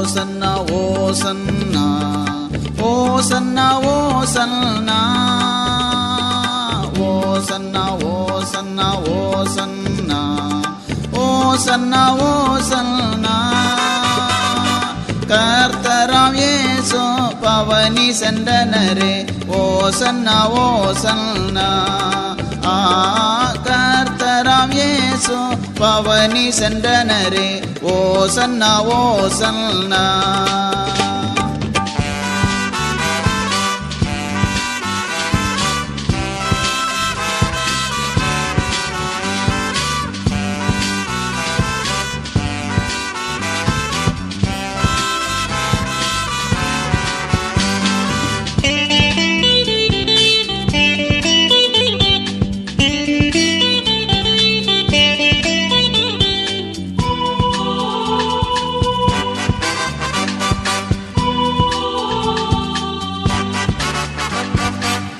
ஓசன்னா ஓசன்னா ஓசன்னா ஓசன்னா ஓசன்னா ஓசன்னா ஓசன்னா ஓசன்னா ஓசன்னா கர்த்தராம் இயேசு பவனி சென்றனரே ஓசன்னா ஓசன்னா கர்த்தராம் இயேசு பவனி சென்றனரே ஓசன்னா ஓசன்னா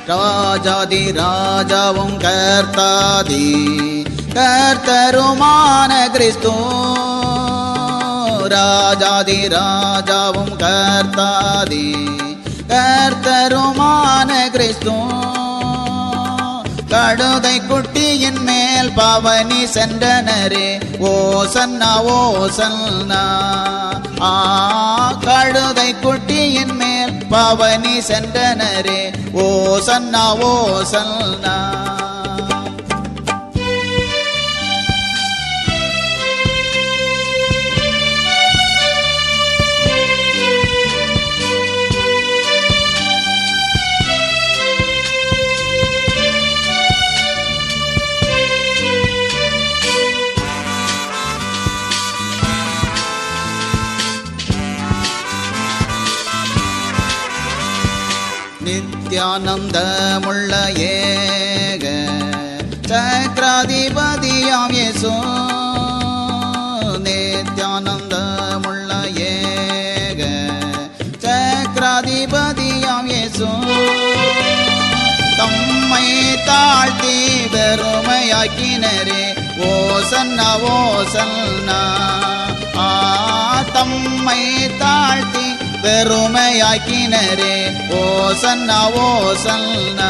ராஜாதி ராஜாவும் கர்த்தாதி கர்த்தருமான கிறிஸ்து ராஜாதி ராஜாவும் கர்த்தாதி கர்த்தருமான கிறிஸ்து கழுதை குட்டியின் மேல் பவனி சென்றனரே ஓசன்னா ஓசன்னா கழுதை குட்டியின் மேல் பவனி சென்றனரே ஓசன்னா ஓசன்னா நித்யானந்தமுள்ள ஏக சக்கராதிபதியாம் இயேசு நித்யானந்தமுள்ள ஏக சக்கராதிபதியாம் இயேசு தம்மை தாழ்த்தி பெருமையாக்கினரே ஓசன்னா ஓசன்னா தம்மை தாழ்த்தி பெருமையாக்கினரே ஓசன்னா ஓசன்னா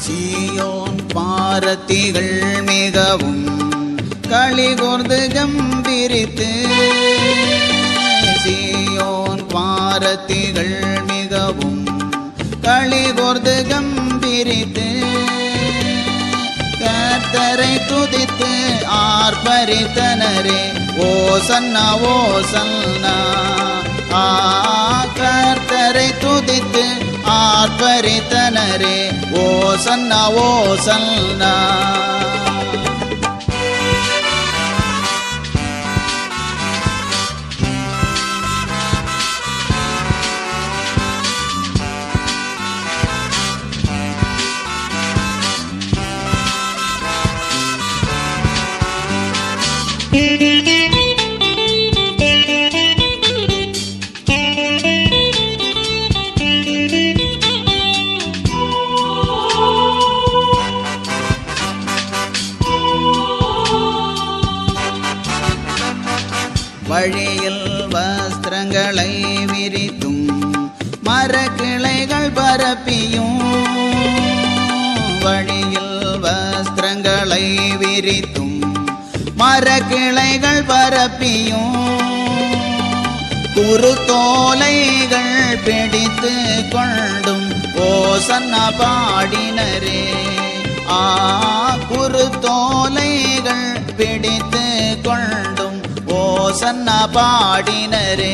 சீயோன் பாரதிகள் மிகவும் களிகூர்ந்து கம்பீரித்து சீயோன் பாரதிகள் மிகவும் களிகூர்ந்து கம்பீரித்து கர்த்தரை துதித்து ஆர்ப்பரித்தனரே ஓசன்னா ஓசன்னா கர்த்தரை துதித்து ஆர்ப்பரித்தனரே ஓசன்னா ஓசன்னா வழியில் வஸ்திரங்களை விரித்தும் மரக்கிளைகள் பரப்பியும் வழியில் வஸ்திரங்களை விரித்தும் மரக்கிளைகள் பரப்பியும் குருத்தோலைகள் பிடித்து கொண்டும் ஓசன்னா பாடினரே குருத்தோலைகள் பிடித்து கொண்டும் ஓசன்னா பாடினரே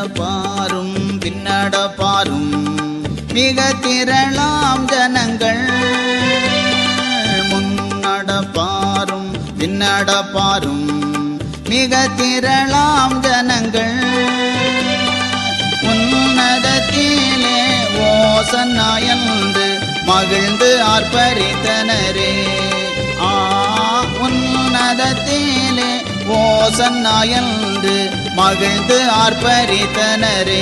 முன்னடப்பாரும் பின்னடப்பாரும் மிக திரளாம் ஜனங்கள் முன்னடப்பாரும் பின்னடப்பாரும் மிக திரளாம் ஜனங்கள் உன்னதத்திலே ஓசன்னா என்று மகிழ்ந்து ஆர்ப்பரித்தனரே உன்னதத்திலே ஓசன்னா என்று மகிழ்ந்து ஆர்ப்பரித்தனரே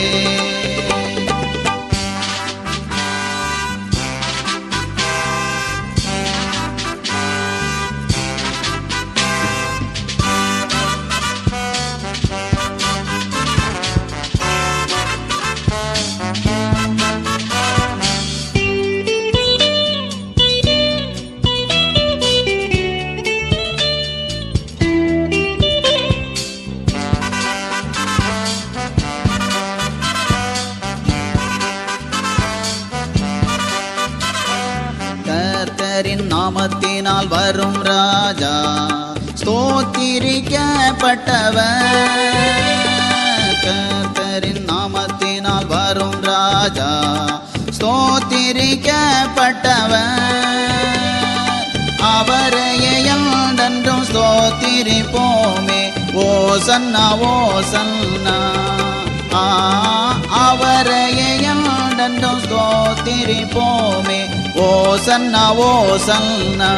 கர்த்தரின் நாமத்தினால் வரும் ராஜா ஸ்தோத்திரிக்கப்பட்டவர் கர்த்தரின் நாமத்தினால் வரும் ராஜா ஸ்தோத்திரிக்கப்பட்டவர் அவரையே என்றென்றும் ஸ்தோத்திரிப்போமே ஓசன்னா ஓசன்னா அவரையே என்றென்றும் ஸ்தோத்திரிப்போமே ஓசன்னா ஓசன்னா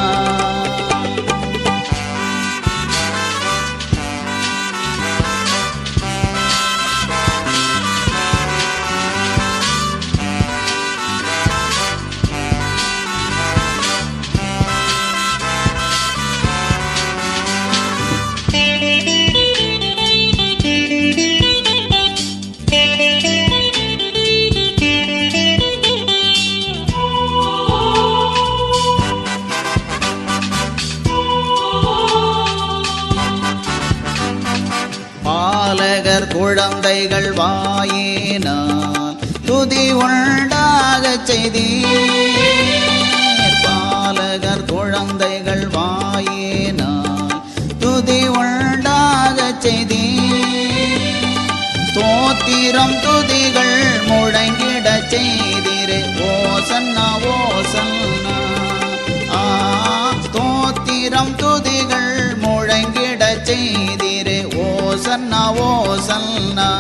பாலகர் குழந்தைகள் வாயினால் துதி உண்டாகச் செய்தீர் பாலகர் குழந்தைகள் வாயினால் துதி உண்டாகச் செய்தீர் ஸ்தோத்திரம் துதிகள் முழங்கிடச் செய்தீரே ஓசன்னா ஓசன்னா ஸ்தோத்திரம் துதிகள் முழங்கிடச் செய்தீரே ஓசன்னா ஓசன்னா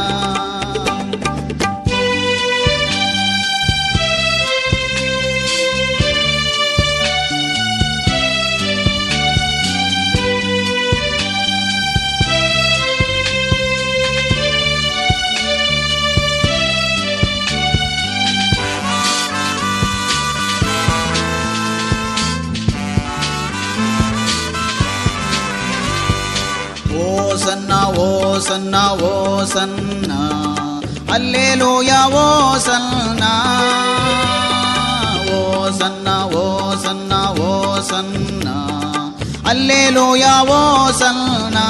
ஓசன்னா ஓசன்னா ஓசன்னா அல்லேலூயா ஓசன்னா ஓசன்னா ஓசன்னா ஓசன்னா அல்லேலூயா ஓசன்னா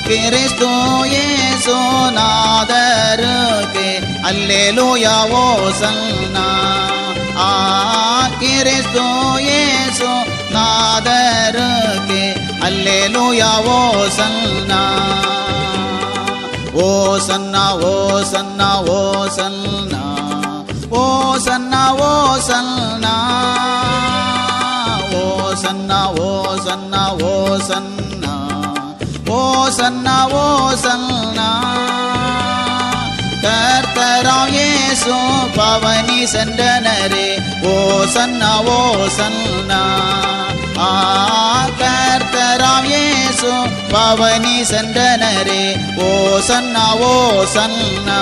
கிறிஸ்து இயேசு நாதருக்கு அல்லேலூயா ஓசன்னா கிறிஸ்து இயேசு நாதருக்கு அல்லேலூயா ஓசன்னா ஓசன்னா ஓசன்னா ஓசன்னா ஓசன்னா ஓசன்னா ஓசன்னா ஓசன்னா ஓசன்னா ஓசன்னா ஓசன்னா கர்த்தராம் இயேசு பவனி சென்றனரே ஓசன்னா ஓசன்னா கர்த்தராம் இயேசு பவனி சென்றனரே ஓசன்னா ஓசன்னா